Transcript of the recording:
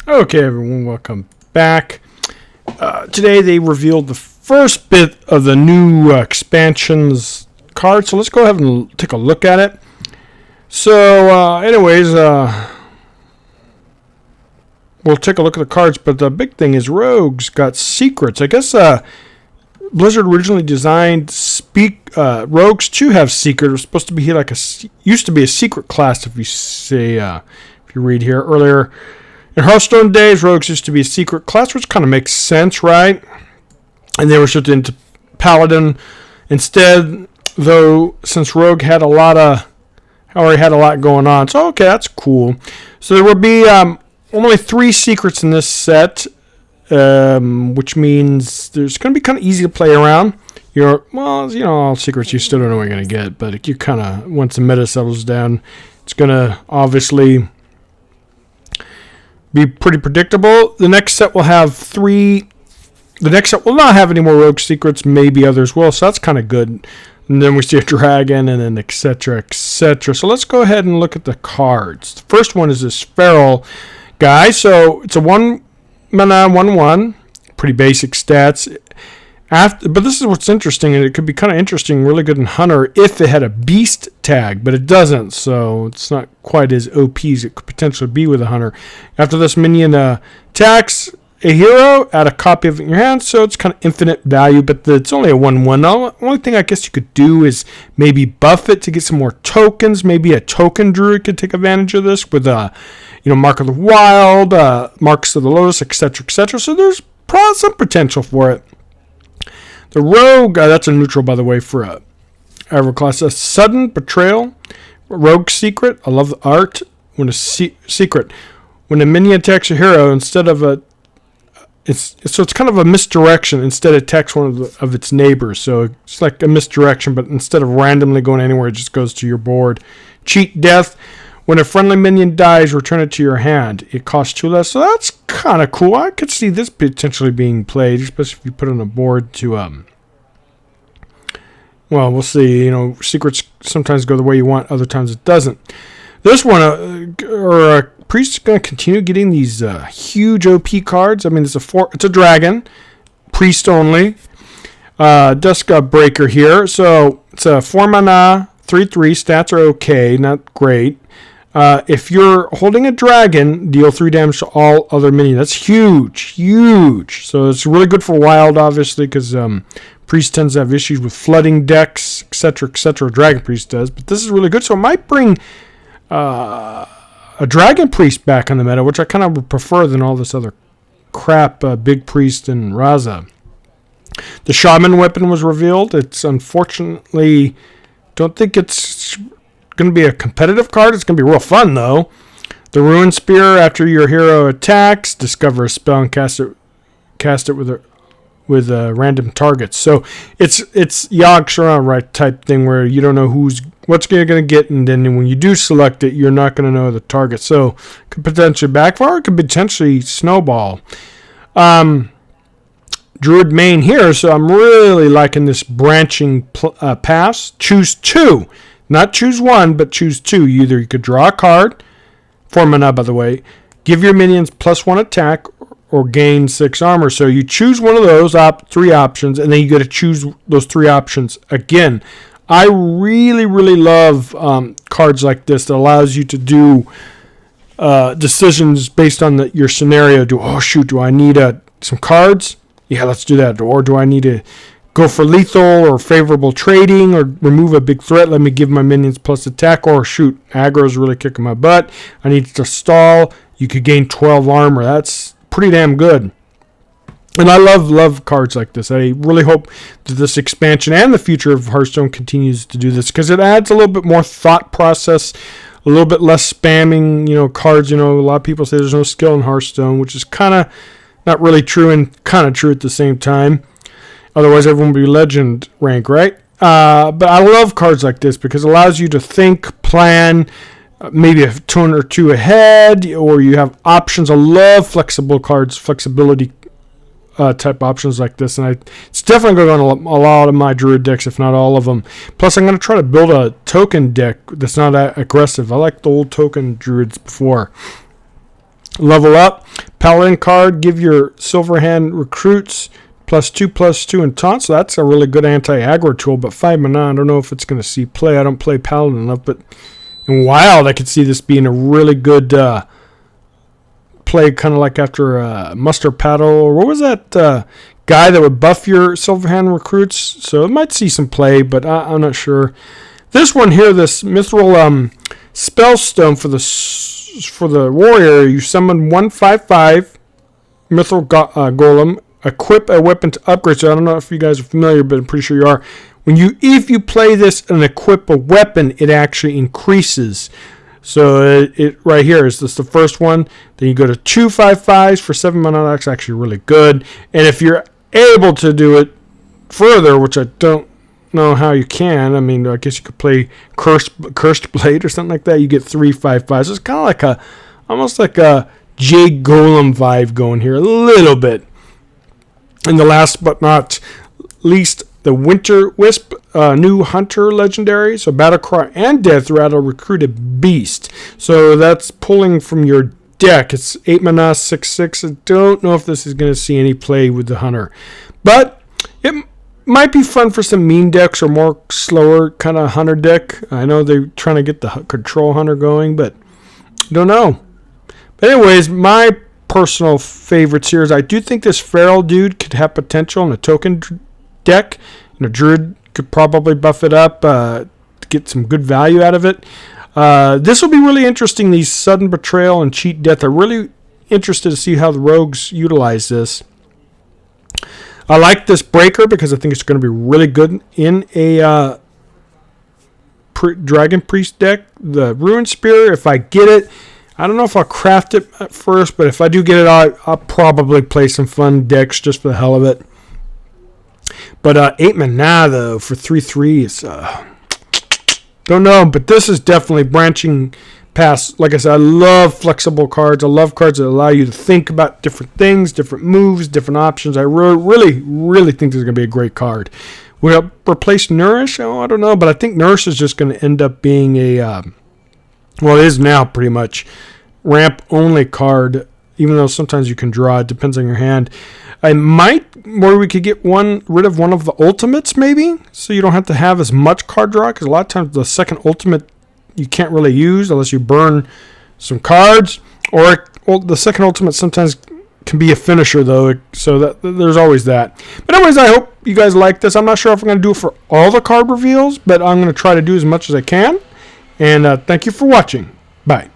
Okay, everyone, welcome back. Today they revealed the first bit of the new expansions card, so let's go ahead and take a look at it. So, we'll take a look at the cards, but the big thing is Rogue's got secrets. I guess Blizzard originally designed Rogues to have secret. It was supposed to be like used to be a secret class, if you say, if you read here earlier. In Hearthstone days, Rogues used to be a secret class, which kind of makes sense, right? And they were shifted into Paladin instead, though, since Rogue had already had a lot going on. So, okay, that's cool. So there will be only 3 secrets in this set, which means there's going to be kind of easy to play around. All secrets you still don't know what you're going to get, but you kind of, once the meta settles down, it's going to obviously be pretty predictable. The next set will have 3. The next set will not have any more rogue secrets. Maybe others will, so that's kind of good. And then we see a dragon, and then etc., etc. So let's go ahead and look at the cards. The first one is this feral guy. So it's a 1 mana 1/1. Pretty basic stats. But this is what's interesting, and it could be kind of interesting, really good in Hunter if it had a beast tag, but it doesn't, so it's not quite as OP as it could potentially be with a Hunter. After this minion attacks a hero, add a copy of it in your hand, so it's kind of infinite value, but it's only a 1/1. The only thing I guess you could do is maybe buff it to get some more tokens. Maybe a token druid could take advantage of this with Mark of the Wild, Marks of the Lotus, etc., etc. So there's probably some potential for it. The Rogue, that's a neutral, by the way, for every class. A Sudden Betrayal, Rogue Secret. I love the art. When a secret, when a minion attacks a hero, instead of it's kind of a misdirection. Instead, it attacks one of its neighbors. So it's like a misdirection, but instead of randomly going anywhere, it just goes to your board. Cheat Death. When a friendly minion dies, return it to your hand. It costs 2 less, so that's kind of cool. I could see this potentially being played, especially if you put it on a board to, we'll see. Secrets sometimes go the way you want, other times it doesn't. This one, a priest is going to continue getting these huge OP cards. I mean, it's a dragon, priest only. Dusk Breaker here, so it's a 4 mana, 3/3. Stats are okay, not great. If you're holding a dragon, deal 3 damage to all other minions. That's huge. So it's really good for wild, obviously, because Priest tends to have issues with flooding decks, etc., etc. Dragon Priest does, but this is really good. So it might bring a Dragon Priest back on the meta, which I kind of would prefer than all this other crap, Big Priest and Raza. The Shaman weapon was revealed. It's unfortunately, don't think it's going to be a competitive card. It's going to be real fun, though. The Ruin Spear, after your hero attacks, discover a spell and cast it with random targets. So it's Yogg Saron right type thing where you don't know what's going to get, and then when you do select it, you're not going to know the target. So it could potentially backfire. It could potentially snowball. Druid main here, so I'm really liking this branching pass. Choose 2. Not choose 1, but choose 2. You could draw a card, 4 mana, by the way, give your minions +1 attack, or gain 6 armor. So you choose one of those 3 options, and then you got to choose those 3 options again. I really, really love cards like this that allows you to do decisions based on your scenario. Do I need some cards? Yeah, let's do that. Or do I need to go for lethal or favorable trading or remove a big threat? Let me give my minions plus attack. Or shoot, aggro's really kicking my butt. I need to stall. You could gain 12 armor. That's pretty damn good. And I love cards like this. I really hope that this expansion and the future of Hearthstone continues to do this, because it adds a little bit more thought process, a little bit less spamming, cards. A lot of people say there's no skill in Hearthstone, which is kind of not really true and kind of true at the same time. Otherwise, everyone would be legend rank, right? But I love cards like this because it allows you to think, plan, maybe a turn or 2 ahead, or you have options. I love flexible cards, flexibility type options like this, and it's definitely going on a lot of my Druid decks, if not all of them. Plus, I'm going to try to build a token deck that's not that aggressive. I like the old token Druids before. Level up, Paladin card, give your Silverhand recruits +2/+2 and taunt. So that's a really good anti-aggro tool. But 5 mana, I don't know if it's going to see play. I don't play Paladin enough, but in Wild, I could see this being a really good play, kind of like after Muster Paddle, or what was that guy that would buff your Silverhand recruits? So it might see some play, but I'm not sure. This one here, this Mithril Spellstone for the warrior, you summon 1/5/5 Mithril Golem, equip a weapon to upgrade. So I don't know if you guys are familiar, but I'm pretty sure you are. If you play this and equip a weapon, it actually increases. So it right here is this the first one. Then you go to 2/5/5s for 7 mana. That's actually really good. And if you're able to do it further, which I don't know how you can. I mean, I guess you could play Cursed Blade or something like that. You get 3/5/5s. So it's kind of like almost like a Jade Golem vibe going here a little bit. And the last but not least, the Winter Wisp, new Hunter legendary. So Battlecry and Death Rattle recruit a beast. So that's pulling from your deck. It's 8 mana, 6/6. I don't know if this is going to see any play with the Hunter. But it might be fun for some mean decks or more slower kind of Hunter deck. I know they're trying to get the Control Hunter going, but don't know. But anyways, my personal favorites here is I do think this Feral dude could have potential in a token deck. Druid could probably buff it up to get some good value out of it. This will be really interesting, these Sudden Betrayal and Cheat Death. I'm really interested to see how the rogues utilize this. I like this Breaker because I think it's going to be really good in a Dragon Priest deck. The Ruin Spear, if I get it, I don't know if I'll craft it at first, but if I do get it, I'll probably play some fun decks just for the hell of it. But 8 mana, though, for 3/3 is... don't know, but this is definitely branching past. Like I said, I love flexible cards. I love cards that allow you to think about different things, different moves, different options. I really, really think this is going to be a great card. Will it replace Nourish? Oh, I don't know, but I think Nourish is just going to end up being a... well, it is now pretty much ramp-only card, even though sometimes you can draw. It depends on your hand. I might, where we could get rid of one of the ultimates, maybe, so you don't have to have as much card draw, because a lot of times the second ultimate you can't really use unless you burn some cards, or the second ultimate sometimes can be a finisher, though, so that there's always that. But anyways, I hope you guys like this. I'm not sure if I'm going to do it for all the card reveals, but I'm going to try to do as much as I can. And thank you for watching. Bye.